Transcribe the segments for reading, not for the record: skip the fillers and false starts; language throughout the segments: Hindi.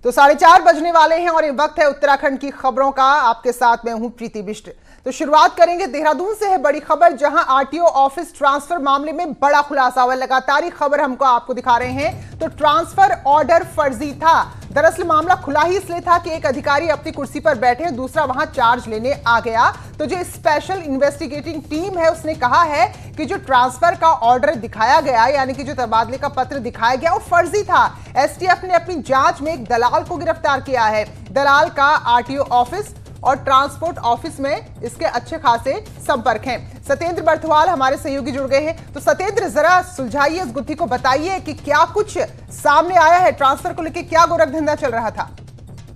तो 4:30 बजने वाले हैं और ये वक्त है उत्तराखंड की खबरों का। आपके साथ मैं हूं प्रीति बिष्ट। तो शुरुआत करेंगे देहरादून से। है बड़ी खबर, जहां आरटीओ ऑफिस ट्रांसफर मामले में बड़ा खुलासा हुआ। लगातार ही खबर हमको आपको दिखा रहे हैं। तो ट्रांसफर ऑर्डर फर्जी था। दरअसल मामला खुला ही इसलिए था कि एक अधिकारी अपनी कुर्सी पर बैठे, दूसरा वहां चार्ज लेने आ गया। तो जो स्पेशल इन्वेस्टिगेटिंग टीम है उसने कहा है कि जो ट्रांसफर का ऑर्डर दिखाया गया, यानी कि जो तबादले का पत्र दिखाया गया, वो फर्जी था। एसटीएफ ने अपनी जांच में एक दलाल को गिरफ्तार किया है। दलाल का आरटीओ ऑफिस और ट्रांसपोर्ट ऑफिस में इसके अच्छे खासे संपर्क हैं। सत्येंद्र बर्थवाल हमारे सहयोगी जुड़ गए हैं। तो सत्येंद्र, जरा सुलझाइए इस गुत्थी को, बताइए कि क्या कुछ सामने आया है, ट्रांसफर को लेकर क्या गोरखधंधा चल रहा था।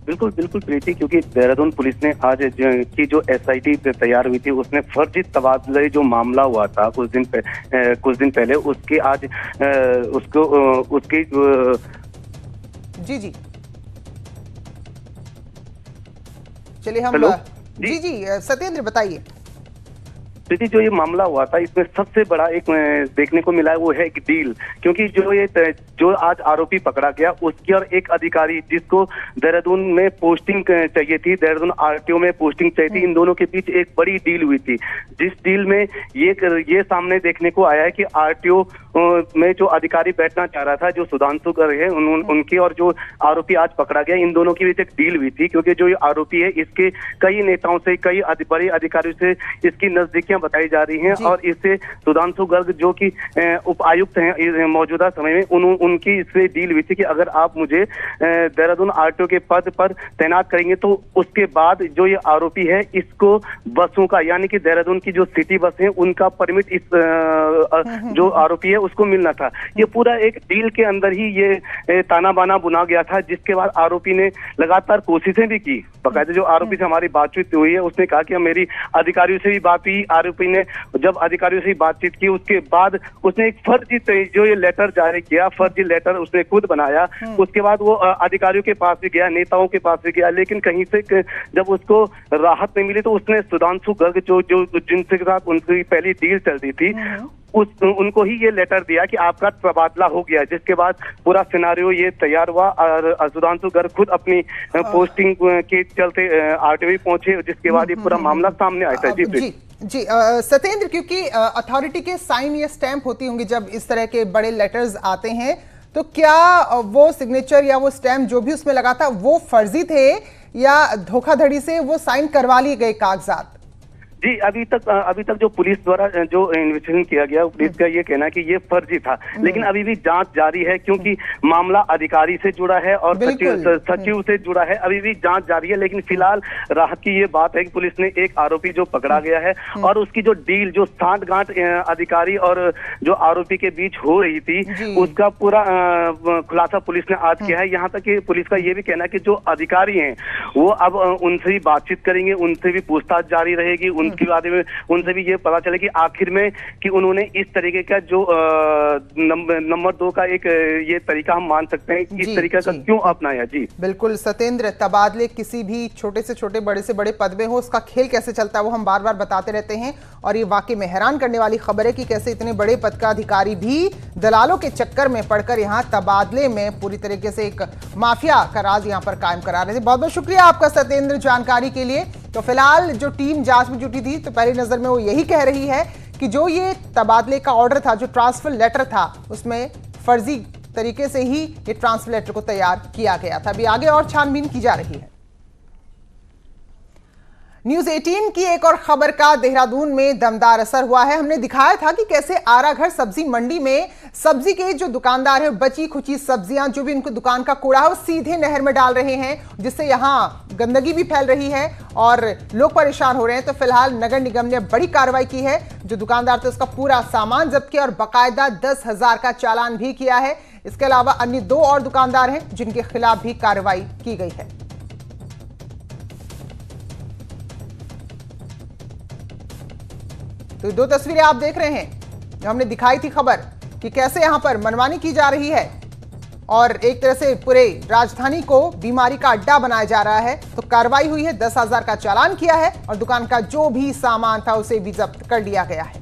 बिल्कुल बिल्कुल प्रीति, क्योंकि देहरादून पुलिस ने आज की जो एसआईटी तैयार हुई थी उसने फर्जी तबादले जो मामला हुआ था कुछ दिन पहले उसके आज उसकी जी चलिए हम जी सत्येंद्र बताइए। प्रीति, जो ये मामला हुआ था इसमें सबसे बड़ा एक देखने को मिला है वो है एक डील, क्योंकि जो आज आरोपी पकड़ा गया उसकी और एक अधिकारी जिसको देहरादून में पोस्टिंग चाहिए थी, देहरादून आरटीओ में पोस्टिंग चाहिए थी, इन दोनों के बीच एक बड़ी डील हुई थी। जिस डील में ये सामने देखने को आया है कि आरटीओ में जो अधिकारी बैठना चाह रहा था, जो सुधांशु गर्ग है, उनकी और जो आरोपी आज पकड़ा गया, इन दोनों के बीच एक डील हुई थी। क्योंकि जो आरोपी है इसके कई नेताओं से, कई बड़े अधिकारियों से इसकी नजदीकियां बताई जा रही हैं और इससे सुधांशु गर्ग जो कि उपायुक्त हैं मौजूदा समय में, उनकी इससे डील हुई थी कि अगर आप मुझे देहरादून आरटीओ के पद पर तैनात करेंगे तो उसके बाद जो ये आरोपी है इसको बसों का, यानी कि देहरादून की जो सिटी बस है उनका परमिट इस जो आरोपी है उसको मिलना था। ये पूरा एक डील के अंदर ही ये ताना बाना बुना गया था, जिसके बाद आरोपी ने लगातार कोशिशें भी की। बकायदा जो आरोपी से हमारी बातचीत हुई है उसने कहा कि मेरी अधिकारियों से भी बात हुई। आरोपी ने जब अधिकारियों से बातचीत की उसके बाद उसने एक फर्जी जो ये लेटर जारी किया, फर्जी लेटर उसने खुद बनाया। उसके बाद वो अधिकारियों के पास भी गया, नेताओं के पास भी गया, लेकिन कहीं से जब उसको राहत नहीं मिली तो उसने सुधांशु गर्ग जो जिनके साथ उनकी पहली डील चलती थी उनको ही ये लेटर दिया कि आपका तबादला हो गया। जिसके बाद पूरा सिनारियो ये तैयार हुआ और सुधांशु गर्ग खुद अपनी पोस्टिंग के चलते आरटीओ पहुंचे, जिसके बाद ये पूरा मामला सामने आया था। जी सत्येंद्र, क्योंकि अथॉरिटी के साइन या स्टैंप होती होंगी जब इस तरह के बड़े लेटर्स आते हैं, तो क्या वो सिग्नेचर या वो स्टैंप जो भी उसमें लगा था वो फर्जी थे या धोखाधड़ी से वो साइन करवा लिए गए कागजात? जी, अभी तक जो पुलिस द्वारा जो इन्वेस्टिगेशन किया गया, पुलिस का ये कहना है कि ये फर्जी था, लेकिन अभी भी जांच जारी है, क्योंकि मामला अधिकारी से जुड़ा है और सचिव से जुड़ा है। अभी भी जांच जारी है, लेकिन फिलहाल राहत की ये बात है कि पुलिस ने एक आरोपी जो पकड़ा गया है और उसकी जो डील, जो सांठगांठ अधिकारी और जो आरोपी के बीच हो रही थी, उसका पूरा खुलासा पुलिस ने आज किया है। यहाँ तक कि पुलिस का ये भी कहना है कि जो अधिकारी हैं वो अब उनसे भी बातचीत करेंगे, उनसे भी पूछताछ जारी रहेगी, उसके बारे में उनसे भी ये पता चले कि आखिर में कि उन्होंने इस तरीके का जो नंबर 2 का एक ये तरीका हम मान सकते हैं, इस तरीका का क्यों अपनाया। जी बिल्कुल सत्येंद्र, तबादले किसी भी छोटे से छोटे, बड़े से बड़े पद में हो, उसका खेल कैसे चलता है वो हम बार बार बताते रहते हैं। और ये वाकई में हैरान करने वाली खबर है कि कैसे इतने बड़े पद का अधिकारी भी दलालों के चक्कर में पड़कर यहाँ तबादले में पूरी तरीके से एक माफिया का राज यहाँ पर कायम करा रहे थे। बहुत बहुत शुक्रिया आपका सत्येंद्र जानकारी के लिए। तो फिलहाल जो टीम जांच में जुटी थी तो पहली नजर में वो यही कह रही है कि जो ये तबादले का ऑर्डर था, जो ट्रांसफर लेटर था, उसमें फर्जी तरीके से ही ये ट्रांसफर लेटर को तैयार किया गया था। अभी आगे और छानबीन की जा रही है। न्यूज 18 की एक और खबर का देहरादून में दमदार असर हुआ है। हमने दिखाया था कि कैसे आराघर सब्जी मंडी में सब्जी के जो दुकानदार हैं बची खुची सब्जियां, जो भी उनकी दुकान का कूड़ा है, वो सीधे नहर में डाल रहे हैं, जिससे यहाँ गंदगी भी फैल रही है और लोग परेशान हो रहे हैं। तो फिलहाल नगर निगम ने बड़ी कार्रवाई की है। जो दुकानदार थे उसका पूरा सामान जब्त किया और बाकायदा 10,000 का चालान भी किया है। इसके अलावा अन्य 2 और दुकानदार हैं जिनके खिलाफ भी कार्रवाई की गई है। तो 2 तस्वीरें आप देख रहे हैं जो हमने दिखाई थी खबर कि कैसे यहां पर मनमानी की जा रही है और एक तरह से पूरे राजधानी को बीमारी का अड्डा बनाया जा रहा है। तो कार्रवाई हुई है, 10,000 का चालान किया है और दुकान का जो भी सामान था उसे भी जब्त कर लिया गया है।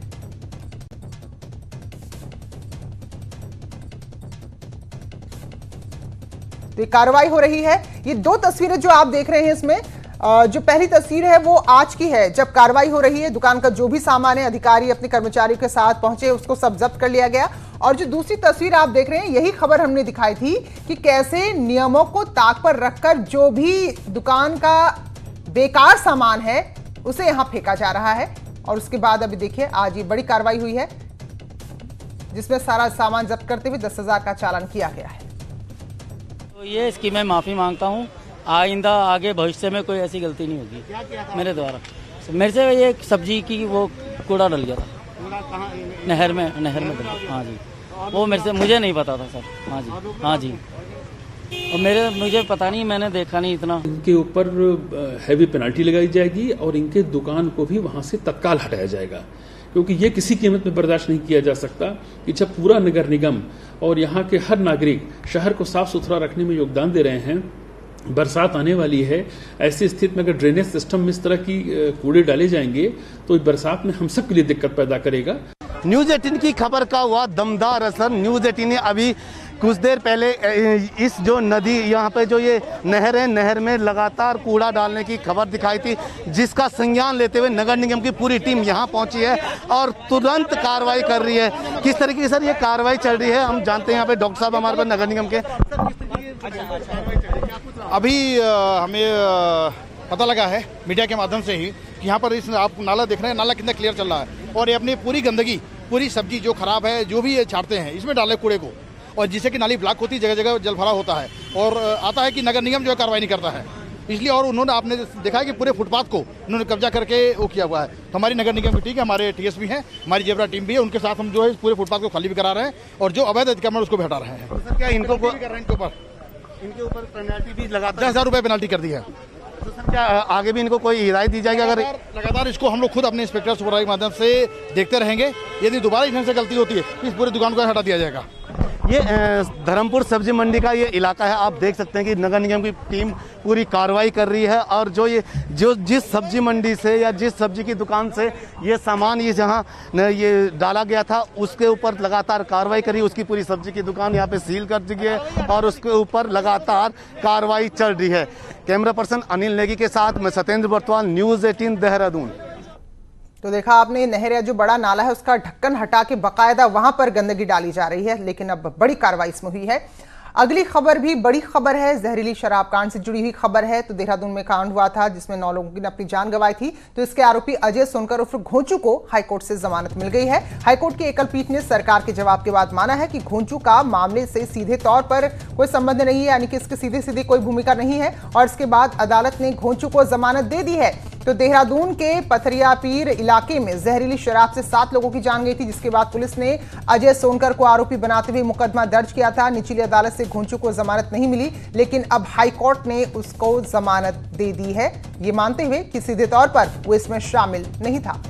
तो ये कार्रवाई हो रही है। ये दो तस्वीरें जो आप देख रहे हैं इसमें जो पहली तस्वीर है वो आज की है, जब कार्रवाई हो रही है। दुकान का जो भी सामान है, अधिकारी अपने कर्मचारियों के साथ पहुंचे, उसको सब जब्त कर लिया गया। और जो दूसरी तस्वीर आप देख रहे हैं, यही खबर हमने दिखाई थी कि कैसे नियमों को ताक पर रखकर जो भी दुकान का बेकार सामान है उसे यहां फेंका जा रहा है। और उसके बाद अभी देखिए आज ये बड़ी कार्रवाई हुई है जिसमें सारा सामान जब्त करते हुए 10,000 का चालान किया गया है। तो ये इसकी मैं माफ़ी मांगता हूँ, आइंदा आगे भविष्य में कोई ऐसी गलती नहीं होगी मेरे द्वारा। मेरे से ये सब्जी की वो कूड़ा डल गया था नहर में डल। हाँ जी, वो मुझे नहीं पता था सर। हाँ जी। और मुझे पता नहीं, मैंने देखा नहीं इतना। इनके ऊपर हैवी पेनल्टी लगाई जाएगी और इनके दुकान को भी वहां से तत्काल हटाया जाएगा, क्योंकि ये किसी कीमत में बर्दाश्त नहीं किया जा सकता कि जब पूरा नगर निगम और यहाँ के हर नागरिक शहर को साफ सुथरा रखने में योगदान दे रहे हैं, बरसात आने वाली है, ऐसी स्थिति में अगर ड्रेनेज सिस्टम में इस तरह की कूड़े डाले जाएंगे तो बरसात में हम सब के लिए दिक्कत पैदा करेगा। न्यूज़ 18 की खबर का हुआ दमदार असर। न्यूज़ 18 ने अभी कुछ देर पहले इस जो नदी यहाँ पे जो ये नहर है, नहर में लगातार कूड़ा डालने की खबर दिखाई थी, जिसका संज्ञान लेते हुए नगर निगम की पूरी टीम यहाँ पहुँची है और तुरंत कार्रवाई कर रही है। किस तरीके से सर ये कार्रवाई चल रही है, हम जानते हैं। यहाँ पे डॉक्टर साहब हमारे पास नगर निगम के। अभी हमें पता लगा है मीडिया के माध्यम से ही कि यहाँ पर इस आप नाला देख रहे हैं, नाला कितना क्लियर चल रहा है और ये अपनी पूरी गंदगी, पूरी सब्जी जो खराब है, जो भी ये छाड़ते हैं इसमें डाले कूड़े को, और जिससे कि नाली ब्लॉक होती है, जगह जगह जलभरा होता है और आता है कि नगर निगम जो है कार्रवाई नहीं करता है, इसलिए। और उन्होंने आपने देखा है कि पूरे फुटपाथ को उन्होंने कब्जा करके वो किया हुआ है। तो हमारी नगर निगम की टीम है, हमारे टीएसपी हैं, हमारी जेबरा टीम भी है, उनके साथ हम जो है पूरे फुटपाथ को खाली भी करा रहे हैं और जो अवैध अतिक्रमण उसको भी हटा रहे हैं। सर क्या इनको इनके ऊपर पेनल्टी भी लगा 10,000 रुपये पेनल्टी कर दी है। तो सर क्या आगे भी इनको कोई हिदायत दी जाएगी? अगर लगातार इसको हम लोग खुद अपने इंस्पेक्टर सुपरवाइजर के माध्यम से देखते रहेंगे, यदि दोबारा इनसे गलती होती है इस पूरी दुकान को हटा दिया जाएगा। ये धर्मपुर सब्जी मंडी का ये इलाका है, आप देख सकते हैं कि नगर निगम की टीम पूरी कार्रवाई कर रही है और जो जिस सब्जी मंडी से या जिस सब्जी की दुकान से ये सामान ये जहाँ ये डाला गया था उसके ऊपर लगातार कार्रवाई करी। उसकी पूरी सब्जी की दुकान यहाँ पे सील कर दी गई है और उसके ऊपर लगातार कार्रवाई चल रही है। कैमरा पर्सन अनिल नेगी के साथ मैं सत्येंद्र बर्तवाल, न्यूज़ 18 देहरादून। तो देखा आपने, नहर या जो बड़ा नाला है उसका ढक्कन हटा के बकायदा वहां पर गंदगी डाली जा रही है, लेकिन अब बड़ी कार्रवाई इसमें हुई है। अगली खबर भी बड़ी खबर है, जहरीली शराब कांड से जुड़ी हुई खबर है। तो देहरादून में कांड हुआ था जिसमें 9 लोगों ने अपनी जान गंवाई थी। तो इसके आरोपी अजय सोनकर उर्फ घोंचू को हाईकोर्ट से जमानत मिल गई है। हाईकोर्ट की एकल पीठ ने सरकार के जवाब के बाद माना है कि घोंचू का मामले से सीधे तौर पर कोई संबंध नहीं है, यानी कि इसकी सीधी सीधी कोई भूमिका नहीं है। और इसके बाद अदालत ने घोंचू को जमानत दे दी है। तो देहरादून के पथरिया पीर इलाके में जहरीली शराब से 7 लोगों की जान गई थी, जिसके बाद पुलिस ने अजय सोनकर को आरोपी बनाते हुए मुकदमा दर्ज किया था। निचली अदालत से घोंचू को जमानत नहीं मिली, लेकिन अब हाईकोर्ट ने उसको जमानत दे दी है, ये मानते हुए कि सीधे तौर पर वो इसमें शामिल नहीं था।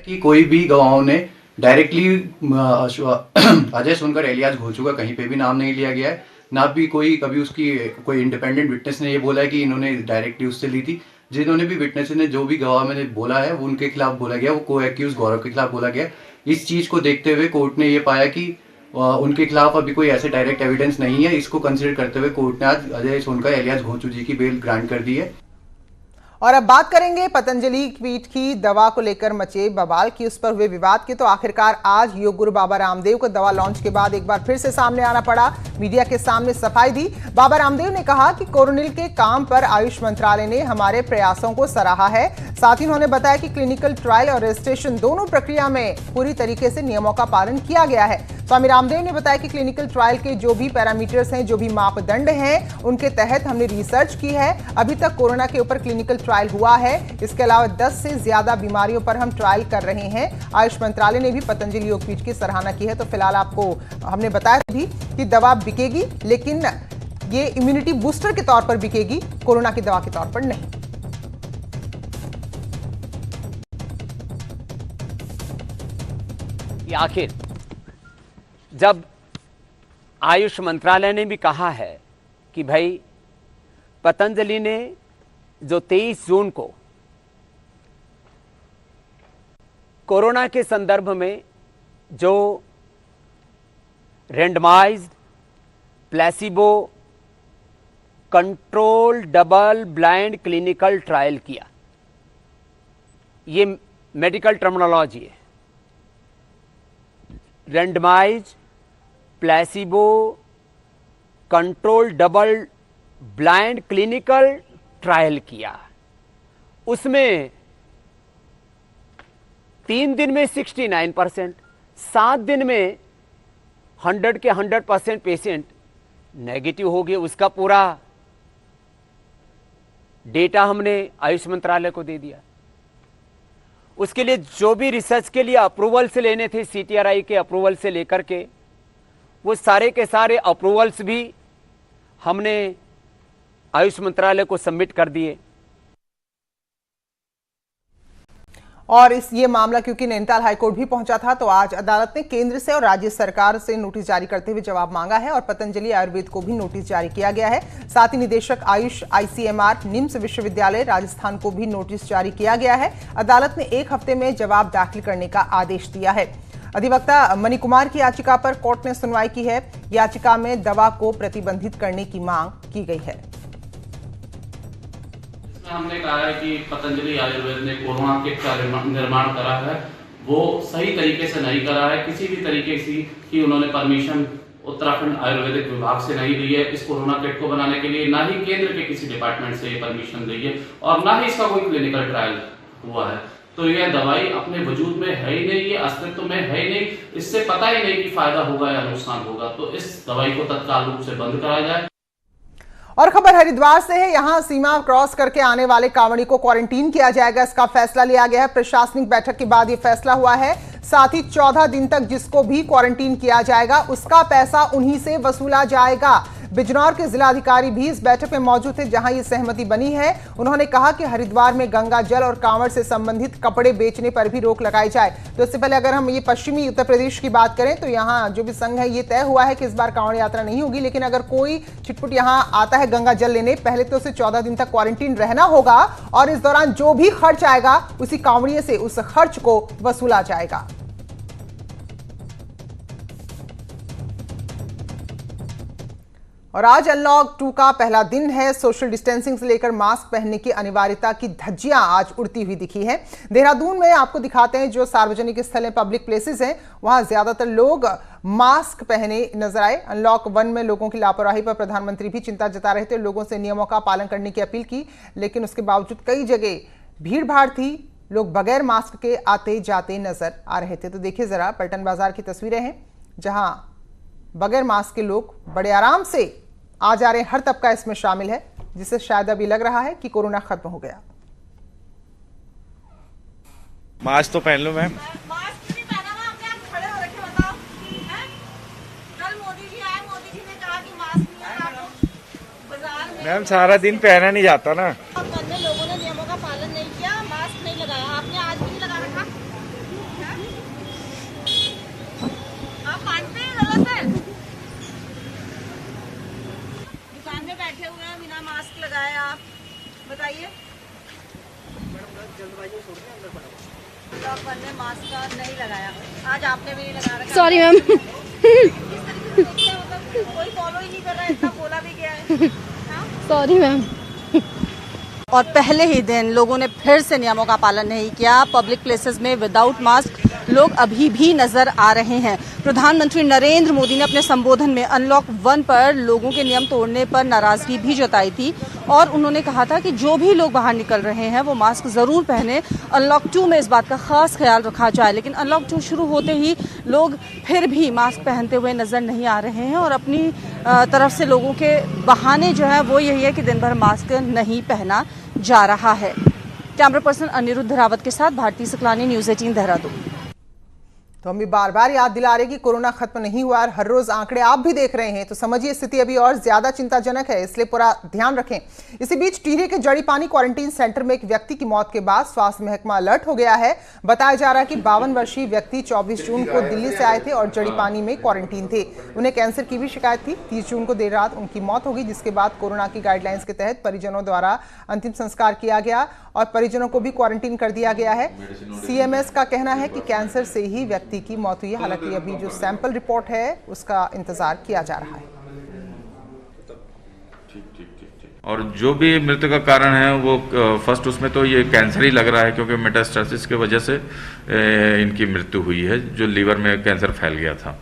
कि कोई भी गवाहों ने डायरेक्टली अजय सोनकर एलियास घोंचू का कहीं पे भी नाम नहीं लिया गया है, ना भी कभी उसकी कोई इंडिपेंडेंट विटनेस ने ये बोला है कि इन्होंने डायरेक्टली उससे ली थी। जिन्होंने भी विटनेस ने जो भी गवाह मैंने बोला है वो उनके खिलाफ बोला गया, वो को एक्यूज गौरव के खिलाफ बोला गया। इस चीज को देखते हुए कोर्ट ने ये पाया कि उनके खिलाफ अभी कोई ऐसे डायरेक्ट एविडेंस नहीं है। इसको कंसिडर करते हुए कोर्ट ने आज अजय सोनकर एलियास घोंचू जी की बेल ग्रांट कर दी है। और अब बात करेंगे पतंजलि पीठ की दवा को लेकर मचे बवाल की, उस पर हुए विवाद की। तो आखिरकार आज योग गुरु बाबा रामदेव को दवा लॉन्च के बाद एक बार फिर से सामने आना पड़ा, मीडिया के सामने सफाई दी। बाबा रामदेव ने कहा कि कोरोनिल के काम पर आयुष मंत्रालय ने हमारे प्रयासों को सराहा है। साथ ही उन्होंने बताया कि क्लिनिकल ट्रायल और रजिस्ट्रेशन दोनों प्रक्रिया में पूरी तरीके से नियमों का पालन किया गया है। स्वामी रामदेव ने बताया कि क्लिनिकल ट्रायल के जो भी पैरामीटर्स हैं, जो भी मापदंड हैं, उनके तहत हमने रिसर्च की है। अभी तक कोरोना के ऊपर क्लिनिकल ट्रायल हुआ है। इसके अलावा 10 से ज्यादा बीमारियों पर हम ट्रायल कर रहे हैं। आयुष मंत्रालय ने भी पतंजलि योगपीठ की सराहना की है। तो फिलहाल आपको हमने बताया भी कि दवा बिकेगी, लेकिन ये इम्यूनिटी बूस्टर के तौर पर बिकेगी, कोरोना की दवा के तौर पर नहीं। आखिर जब आयुष मंत्रालय ने भी कहा है कि भाई पतंजलि ने जो 23 जून को कोरोना के संदर्भ में जो randomised placebo control double blind clinical trial किया। ये मेडिकल टर्मिनोलॉजी है। Randomised placebo control double blind clinical trial किया। उसमें 3 दिन में 69%, 7 दिन में 100 के 100% पेशेंट नेगेटिव हो गए। उसका पूरा डेटा हमने आयुष मंत्रालय को दे दिया। उसके लिए जो भी रिसर्च के लिए अप्रूवल से लेने थे, CTRI के अप्रूवल से लेकर के, वो सारे के सारे अप्रूवल्स भी हमने आयुष मंत्रालय को सबमिट कर दिए। और ये मामला क्योंकि नैनीताल हाईकोर्ट भी पहुंचा था, तो आज अदालत ने केंद्र से और राज्य सरकार से नोटिस जारी करते हुए जवाब मांगा है और पतंजलि आयुर्वेद को भी नोटिस जारी किया गया है। साथ ही निदेशक आयुष ICMR निम्स विश्वविद्यालय राजस्थान को भी नोटिस जारी किया गया है। अदालत ने 1 हफ्ते में जवाब दाखिल करने का आदेश दिया है। अधिवक्ता मणि कुमार की याचिका पर कोर्ट ने सुनवाई की है। याचिका में दवा को प्रतिबंधित करने की मांग की गई है। हमने कहा है कि पतंजलि आयुर्वेद ने कोरोना किट का निर्माण करा है, वो सही तरीके से नहीं करा है। किसी भी तरीके की उन्होंने परमिशन उत्तराखंड आयुर्वेदिक विभाग से नहीं ली है इस कोरोना किट को बनाने के लिए, ना ही केंद्र के किसी डिपार्टमेंट से ये परमिशन दी है और ना ही इसका कोई क्लिनिकल ट्रायल हुआ है। तो यह दवाई अपने वजूद में है ही नहीं, ये अस्तित्व में है ही नहीं, इससे पता ही नहीं कि फायदा होगा या नुकसान होगा। तो इस दवाई को तत्काल रूप से बंद कराया जाए। और खबर हरिद्वार से है। यहां सीमा क्रॉस करके आने वाले कांवड़ी को क्वारंटीन किया जाएगा, इसका फैसला लिया गया है। प्रशासनिक बैठक के बाद यह फैसला हुआ है। साथ ही 14 दिन तक जिसको भी क्वारंटीन किया जाएगा उसका पैसा उन्हीं से वसूला जाएगा। बिजनौर के जिलाधिकारी भी इस बैठक में मौजूद थे, जहां ये सहमति बनी है। उन्होंने कहा कि हरिद्वार में गंगा जल और कांवड़ से संबंधित कपड़े बेचने पर भी रोक लगाई जाए। तो इससे पहले अगर हम ये पश्चिमी उत्तर प्रदेश की बात करें तो यहाँ जो भी संघ है ये तय हुआ है कि इस बार कांवड़ यात्रा नहीं होगी, लेकिन अगर कोई छिटपुट यहाँ आता है गंगा जल लेने, पहले तो उसे 14 दिन तक क्वारंटीन रहना होगा और इस दौरान जो भी खर्च आएगा उसी कांवड़िए से उस खर्च को वसूला जाएगा। और आज अनलॉक 2 का पहला दिन है। सोशल डिस्टेंसिंग से लेकर मास्क पहनने की अनिवार्यता की धज्जियां आज उड़ती हुई दिखी है। देहरादून में आपको दिखाते हैं, जो सार्वजनिक स्थल है, पब्लिक प्लेसेस हैं, वहां ज्यादातर लोग मास्क पहने नजर आए। अनलॉक 1 में लोगों की लापरवाही पर प्रधानमंत्री भी चिंता जता रहे थे, लोगों से नियमों का पालन करने की अपील की, लेकिन उसके बावजूद कई जगह भीड़ भाड़ थी, लोग बगैर मास्क के आते जाते नजर आ रहे थे। तो देखिए जरा, पलटन बाजार की तस्वीरें हैं, जहां बगैर मास्क के लोग बड़े आराम से आ जा रहे हैं। हर तबका इसमें शामिल है, जिससे शायद अभी लग रहा है कि कोरोना खत्म हो गया। मास्क तो पहन लो मैम। मास्क नहीं पहना हुआ, अपने आप खड़े हो रखे, बताओ। कल मोदी जी आए, मोदी जी ने कहा कि मास्क नहीं है आपको बाजार में। मैम सारा दिन पहना नहीं जाता ना। लोगों ने नियमों का पालन नहीं किया, मास्क नहीं लगाया। आपने आज भी नहीं लगा रखा। आप मानते हैं गलत है? दुकान में बैठे हुए हैं बिना मास्क लगाए, आप बताइए। लॉकडाउन में मास्क नहीं लगाया, आज आपने भी नहीं लगा रखा। Sorry ma'am. मतलब कोई फॉलो ही नहीं कर रहा है, इतना बोला भी गया है। Sorry ma'am. और पहले ही दिन लोगों ने फिर से नियमों का पालन नहीं किया। पब्लिक प्लेसेस में विदाउट मास्क लोग अभी भी नजर आ रहे हैं। प्रधानमंत्री नरेंद्र मोदी ने अपने संबोधन में अनलॉक 1 पर लोगों के नियम तोड़ने पर नाराजगी भी जताई थी और उन्होंने कहा था कि जो भी लोग बाहर निकल रहे हैं वो मास्क जरूर पहने। अनलॉक 2 में इस बात का खास ख्याल रखा जाए, लेकिन अनलॉक 2 शुरू होते ही लोग फिर भी मास्क पहनते हुए नजर नहीं आ रहे हैं और अपनी तरफ से लोगों के बहाने जो है वो यही है कि दिन भर मास्क नहीं पहना जा रहा है। कैमरा पर्सन अनिरुद्ध रावत के साथ भारती सुकलानी, न्यूज़ 18 देहरादून। तो हम भी बार बार याद दिला रहे कि कोरोना खत्म नहीं हुआ और हर रोज आंकड़े आप भी देख रहे हैं, तो समझिए स्थिति अभी और ज्यादा चिंताजनक है, इसलिए पूरा ध्यान रखें। इसी बीच टिहरी के जड़ी पानी क्वारंटीन सेंटर में एक व्यक्ति की मौत के बाद स्वास्थ्य महकमा अलर्ट हो गया है। बताया जा रहा है कि 52 वर्षीय व्यक्ति 24 जून को दिल्ली से आए थे और जड़ी पानी में क्वारंटीन थे। उन्हें कैंसर की भी शिकायत थी। 30 जून को देर रात उनकी मौत हो गई, जिसके बाद कोरोना की गाइडलाइंस के तहत परिजनों द्वारा अंतिम संस्कार किया गया और परिजनों को भी क्वारंटीन कर दिया गया है। CMS का कहना है कि कैंसर से ही व्यक्ति व्यक्ति की मौत हुई है। हालांकि अभी जो सैंपल रिपोर्ट है उसका इंतजार किया जा रहा है। और जो भी मृत्यु का कारण है वो फर्स्ट उसमें तो ये कैंसर ही लग रहा है, क्योंकि मेटास्टेसिस की वजह से इनकी मृत्यु हुई है, जो लीवर में कैंसर फैल गया था।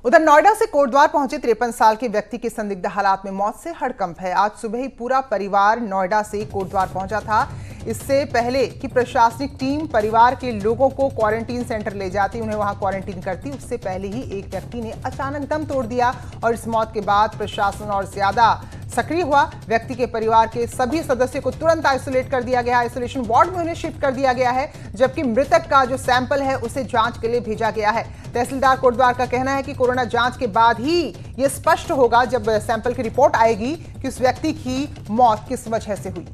उधर नोएडा से कोटद्वार पहुंचे 53 साल के व्यक्ति की संदिग्ध हालात में मौत से हड़कंप है। आज सुबह ही पूरा परिवार नोएडा से कोटद्वार पहुंचा था। इससे पहले कि प्रशासनिक टीम परिवार के लोगों को क्वारंटीन सेंटर ले जाती, उन्हें वहां क्वारंटीन करती, उससे पहले ही एक व्यक्ति ने अचानक दम तोड़ दिया और इस मौत के बाद प्रशासन और ज्यादा सक्रिय हुआ। व्यक्ति के परिवार के सभी सदस्यों को तुरंत आइसोलेट कर दिया गया, आइसोलेशन वार्ड में उन्हें शिफ्ट कर दिया गया है, जबकि मृतक का जो सैंपल है उसे जांच के लिए भेजा गया है। तहसीलदार कोटद्वार का कहना है कि कोरोना जांच के बाद ही यह स्पष्ट होगा, जब सैंपल की रिपोर्ट आएगी, कि उस व्यक्ति की मौत किस वजह से हुई।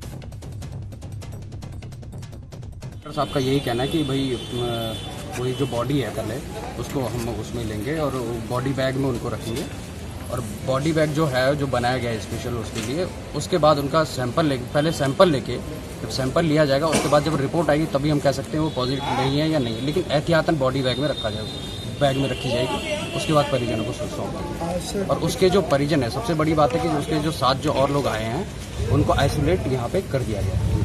डॉक्टर साहब का यही कहना है कि भाई वही जो बॉडी है पहले उसको हम उसमें लेंगे और बॉडी बैग में उनको रखेंगे, और बॉडी बैग जो है जो बनाया गया है स्पेशल उसके लिए, उसके बाद उनका सैंपल ले, पहले सैंपल लेके जब सैंपल लिया जाएगा उसके बाद जब रिपोर्ट आएगी तभी हम कह सकते हैं वो पॉजिटिव नहीं है या नहीं, लेकिन एहतियातन बॉडी बैग में रखा जाएगा, बैग में रखी जाएगी, उसके बाद परिजनों को सौंप देंगे। और उसके जो परिजन है, सबसे बड़ी बात है कि उसके जो 7 जो और लोग आए हैं उनको आइसोलेट यहाँ पे कर दिया गया है।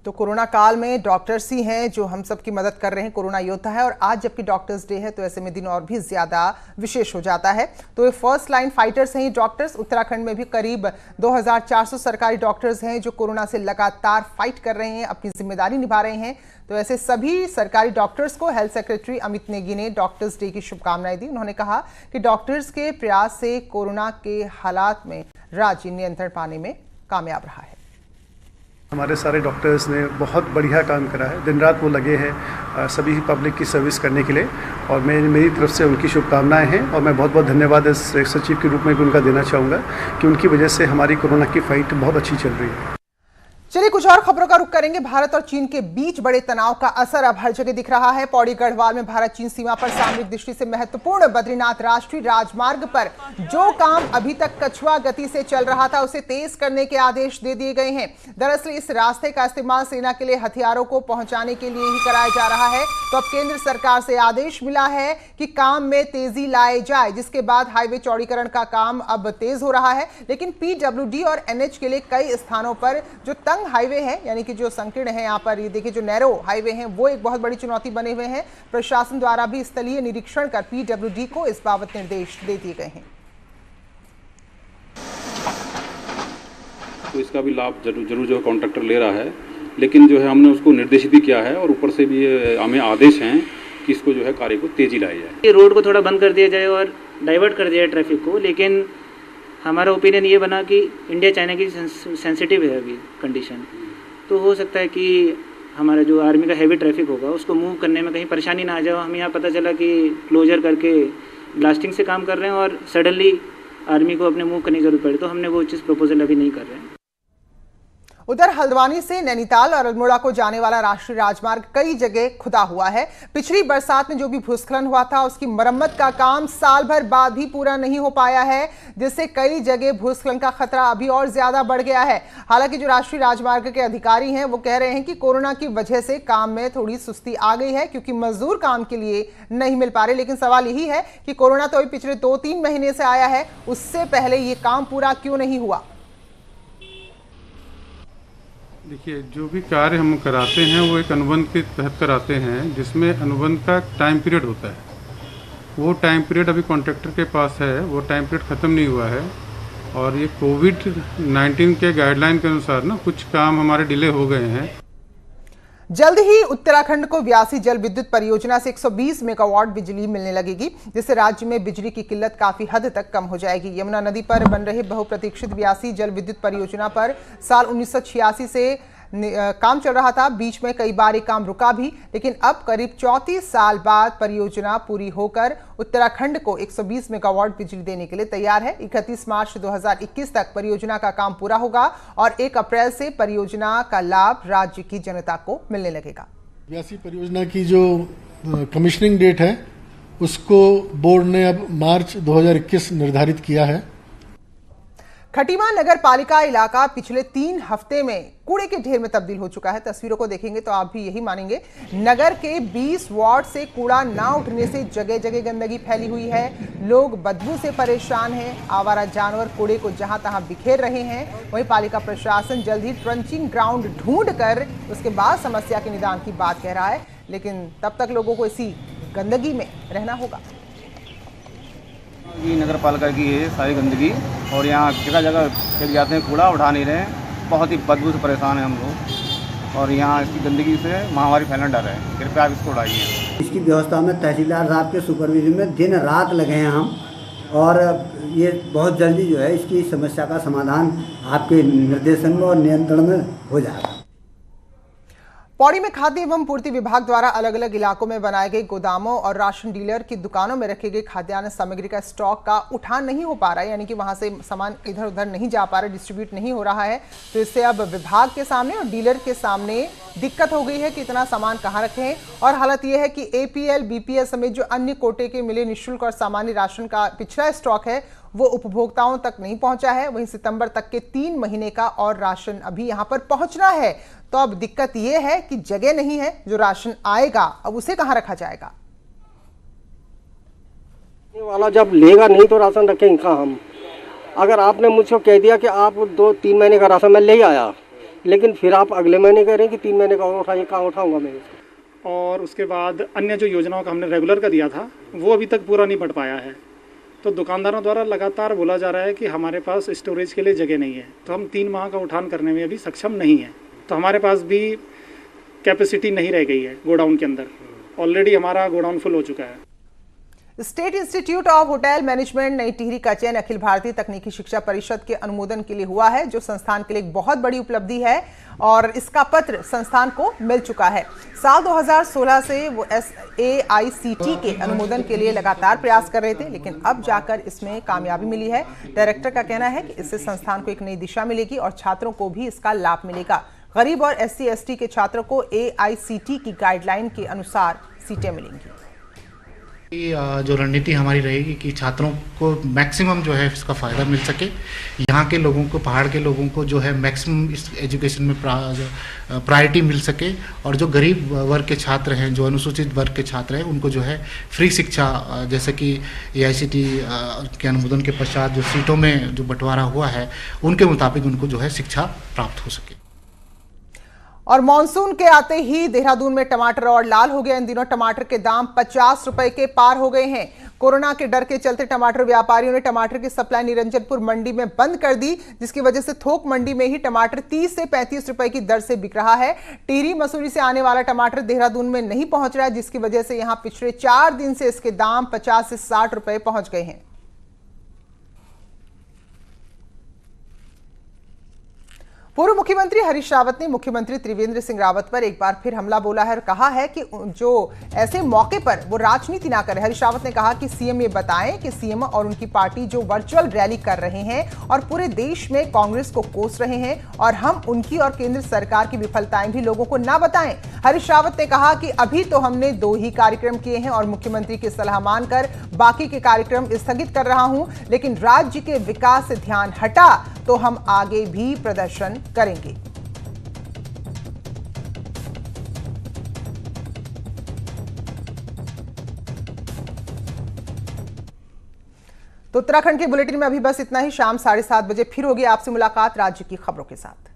तो कोरोना काल में डॉक्टर्स ही हैं जो हम सब की मदद कर रहे हैं, कोरोना योद्धा है, और आज जबकि डॉक्टर्स डे है तो ऐसे में दिन और भी ज्यादा विशेष हो जाता है। तो ये फर्स्ट लाइन फाइटर्स हैं ये डॉक्टर्स। उत्तराखंड में भी करीब 2400 सरकारी डॉक्टर्स हैं जो कोरोना से लगातार फाइट कर रहे हैं, अपनी जिम्मेदारी निभा रहे हैं। तो ऐसे सभी सरकारी डॉक्टर्स को हेल्थ सेक्रेटरी अमित नेगी ने डॉक्टर्स डे की शुभकामनाएं दी। उन्होंने कहा कि डॉक्टर्स के प्रयास से कोरोना के हालात में राज्य नियंत्रण पाने में कामयाब रहा है। हमारे सारे डॉक्टर्स ने बहुत बढ़िया काम करा है, दिन रात वो लगे हैं सभी पब्लिक की सर्विस करने के लिए, और मेरी तरफ से उनकी शुभकामनाएं हैं। और मैं बहुत बहुत धन्यवाद इस सचिव के रूप में भी उनका देना चाहूँगा कि उनकी वजह से हमारी कोरोना की फाइट बहुत अच्छी चल रही है। चलिए कुछ और खबरों का रुख करेंगे। भारत और चीन के बीच बड़े तनाव का असर अब हर जगह दिख रहा है। पौड़ी गढ़वाल में भारत चीन सीमा पर सामरिक दृष्टि से महत्वपूर्ण बद्रीनाथ राष्ट्रीय राजमार्ग पर जो काम अभी तक कछुआ गति से चल रहा था उसे तेज करने के आदेश दे दिए गए हैं। दरअसल इस रास्ते का इस्तेमाल सेना के लिए हथियारों को पहुंचाने के लिए ही कराया जा रहा है। तो अब केंद्र सरकार से आदेश मिला है कि काम में तेजी लाए जाए, जिसके बाद हाईवे चौड़ीकरण का काम अब तेज हो रहा है। लेकिन PWD और NH के लिए कई स्थानों पर जो तंग हाईवे है, यानी कि जो संकीर्ण है, यहाँ पर ये देखिए जो नैरो हाईवे हैं वो एक बहुत बड़ी चुनौती बने हुए हैं। प्रशासन द्वारा भी स्थलीय निरीक्षण कर PWD को इस बाबत निर्देश दे दिए गए हैं। तो इसका भी लाभ जरूर जो कॉन्ट्रैक्टर ले रहा है, लेकिन जो है हमने उसको निर्देशित भी किया है और ऊपर से भी हमें आदेश हैं कि इसको जो है कार्य को तेजी लाई जाए, रोड को थोड़ा बंद कर दिया जाए और डाइवर्ट कर दिया जाए ट्रैफिक को। लेकिन हमारा ओपिनियन ये बना कि इंडिया चाइना की सेंसिटिव है अभी कंडीशन, तो हो सकता है कि हमारा जो आर्मी का हैवी ट्रैफिक होगा उसको मूव करने में कहीं परेशानी ना आ जाए। हम यहाँ पता चला कि क्लोजर करके ब्लास्टिंग से काम कर रहे हैं और सडनली आर्मी को अपने मूव करने की जरूरत पड़े, तो हमने वो चीज़ प्रपोजल अभी नहीं कर रहे हैं। उधर हल्द्वानी से नैनीताल और अल्मोड़ा को जाने वाला राष्ट्रीय राजमार्ग कई जगह खुदा हुआ है। पिछली बरसात में जो भी भूस्खलन हुआ था उसकी मरम्मत का काम साल भर बाद भी पूरा नहीं हो पाया है, जिससे कई जगह भूस्खलन का खतरा अभी और ज्यादा बढ़ गया है। हालांकि जो राष्ट्रीय राजमार्ग के अधिकारी हैं वो कह रहे हैं कि कोरोना की वजह से काम में थोड़ी सुस्ती आ गई है, क्योंकि मजदूर काम के लिए नहीं मिल पा रहे। लेकिन सवाल यही है कि कोरोना तो अभी पिछले 2-3 महीने से आया है, उससे पहले ये काम पूरा क्यों नहीं हुआ। देखिए, जो भी कार्य हम कराते हैं वो एक अनुबंध के तहत कराते हैं, जिसमें अनुबंध का टाइम पीरियड होता है। वो टाइम पीरियड अभी कॉन्ट्रैक्टर के पास है, वो टाइम पीरियड ख़त्म नहीं हुआ है। और ये कोविड-19 के गाइडलाइन के अनुसार ना कुछ काम हमारे डिले हो गए हैं। जल्द ही उत्तराखंड को व्यासी जल विद्युत परियोजना से 120 मेगावाट बिजली मिलने लगेगी, जिससे राज्य में बिजली की किल्लत काफी हद तक कम हो जाएगी। यमुना नदी पर बन रहे बहुप्रतीक्षित व्यासी जल विद्युत परियोजना पर साल 1986 से काम चल रहा था। बीच में कई बार ये काम रुका भी, लेकिन अब करीब 34 साल बाद परियोजना पूरी होकर उत्तराखंड को 120 मेगावाट बिजली देने के लिए तैयार है। 31 मार्च 2021 तक परियोजना का काम पूरा होगा और 1 अप्रैल से परियोजना का लाभ राज्य की जनता को मिलने लगेगा। व्यासी परियोजना की जो कमिश्निंग डेट है उसको बोर्ड ने अब मार्च 2021 निर्धारित किया है। खटीमा नगर पालिका इलाका पिछले 3 हफ्ते में कूड़े के ढेर में तब्दील हो चुका है। तस्वीरों को देखेंगे तो आप भी यही मानेंगे। नगर के 20 वार्ड से कूड़ा ना उठने से जगह जगह गंदगी फैली हुई है। लोग बदबू से परेशान हैं। आवारा जानवर कूड़े को जहां तहां बिखेर रहे हैं। वहीं पालिका प्रशासन जल्द ही ट्रंचिंग ग्राउंड ढूंढकर उसके बाद समस्या के निदान की बात कह रहा है, लेकिन तब तक लोगों को इसी गंदगी में रहना होगा। नगर पालिका की है सारी गंदगी और यहाँ जगह जगह फेंक जाते हैं, कूड़ा उठा नहीं रहे हैं। बहुत ही बदबू से परेशान हैं हम लोग और यहाँ इसकी गंदगी से महामारी फैलने डर है। कृपया आप इसको उठाइए। इसकी व्यवस्था में तहसीलदार साहब के सुपरविजन में दिन रात लगे हैं हम, और ये बहुत जल्दी जो है इसकी समस्या का समाधान आपके निर्देशन में और नियंत्रण में हो जाएगा। पौड़ी में खाद्य एवं पूर्ति विभाग द्वारा अलग अलग इलाकों में बनाए गए गोदामों और राशन डीलर की दुकानों में रखे गए खाद्यान्न सामग्री का स्टॉक का उठान नहीं हो पा रहा है, यानी कि वहां से सामान इधर उधर नहीं जा पा रहा, डिस्ट्रीब्यूट नहीं हो रहा है। तो इससे अब विभाग के सामने और डीलर के सामने दिक्कत हो गई है कि इतना सामान कहाँ रखे हैं। और हालत यह है कि APL, BPL समेत जो अन्य कोटे के मिले निःशुल्क और सामान्य राशन का पिछड़ा स्टॉक है वो उपभोक्ताओं तक नहीं पहुंचा है। वहीं सितंबर तक के 3 महीने का और राशन अभी यहां पर पहुंचना है। तो अब दिक्कत यह है कि जगह नहीं है, जो राशन आएगा अब उसे कहां रखा जाएगा। वाला जब लेगा नहीं तो राशन रखेंगे कहाँ हम। अगर आपने मुझको कह दिया कि आप 2-3 महीने का राशन मैं ले आया, लेकिन फिर आप अगले महीने कह रहे हैं कि 3 महीने का और उठाइए, कहाँ उठाऊंगा मैं। और उसके बाद अन्य जो योजनाओं का हमने रेगुलर का दिया था वो अभी तक पूरा नहीं बढ़ पाया है। तो दुकानदारों द्वारा लगातार बोला जा रहा है कि हमारे पास स्टोरेज के लिए जगह नहीं है, तो हम 3 माह का उठान करने में अभी सक्षम नहीं है। तो हमारे पास भी कैपेसिटी नहीं रह गई है गोडाउन के अंदर। ऑलरेडी हमारा गोडाउन फुल हो चुका है। State institute of hotel management नई टिहरी का चयन अखिल भारतीय तकनीकी शिक्षा परिषद के अनुमोदन के लिए हुआ है, जो संस्थान के लिए एक बहुत बड़ी उपलब्धि है और इसका पत्र संस्थान को मिल चुका है। साल 2016 से वो SAICT के अनुमोदन के लिए लगातार प्रयास कर रहे थे, लेकिन अब जाकर इसमें कामयाबी मिली है। डायरेक्टर का कहना है कि इससे संस्थान को एक नई दिशा मिलेगी और छात्रों को भी इसका लाभ मिलेगा। गरीब और SC/ST के छात्रों को AICT की गाइडलाइन के अनुसार सीटें मिलेंगी। जो रणनीति हमारी रहेगी कि छात्रों को मैक्सिमम जो है इसका फ़ायदा मिल सके। यहाँ के लोगों को, पहाड़ के लोगों को जो है मैक्सिमम इस एजुकेशन में प्रायोरिटी मिल सके, और जो गरीब वर्ग के छात्र हैं, जो अनुसूचित वर्ग के छात्र हैं, उनको जो है फ्री शिक्षा, जैसे कि AICT के अनुमोदन के पश्चात जो सीटों में जो बंटवारा हुआ है उनके मुताबिक उनको जो है शिक्षा प्राप्त हो सके। और मॉनसून के आते ही देहरादून में टमाटर और लाल हो गया। इन दिनों टमाटर के दाम 50 रुपए के पार हो गए हैं। कोरोना के डर के चलते टमाटर व्यापारियों ने टमाटर की सप्लाई निरंजनपुर मंडी में बंद कर दी, जिसकी वजह से थोक मंडी में ही टमाटर 30 से 35 रुपए की दर से बिक रहा है। टिहरी मसूरी से आने वाला टमाटर देहरादून में नहीं पहुंच रहा है, जिसकी वजह से यहां पिछले 4 दिन से इसके दाम 50 से 60 रुपए पहुंच गए हैं। पूर्व मुख्यमंत्री हरीश रावत ने मुख्यमंत्री त्रिवेंद्र सिंह रावत पर एक बार फिर हमला बोला है और कहा है कि जो ऐसे मौके पर वो राजनीति ना करे। हरीश रावत ने कहा कि सीएम ये बताएं कि सीएम और उनकी पार्टी जो वर्चुअल रैली कर रहे हैं और पूरे देश में कांग्रेस को कोस रहे हैं, और हम उनकी और केंद्र सरकार की विफलताएं भी लोगों को ना बताएं। हरीश रावत ने कहा कि अभी तो हमने 2 ही कार्यक्रम किए हैं और मुख्यमंत्री की सलाह मानकर बाकी के कार्यक्रम स्थगित कर रहा हूं, लेकिन राज्य के विकास से ध्यान हटा तो हम आगे भी प्रदर्शन करेंगे। तो उत्तराखंड के बुलेटिन में अभी बस इतना ही। शाम 7:30 बजे फिर होगी आपसे मुलाकात राज्य की खबरों के साथ।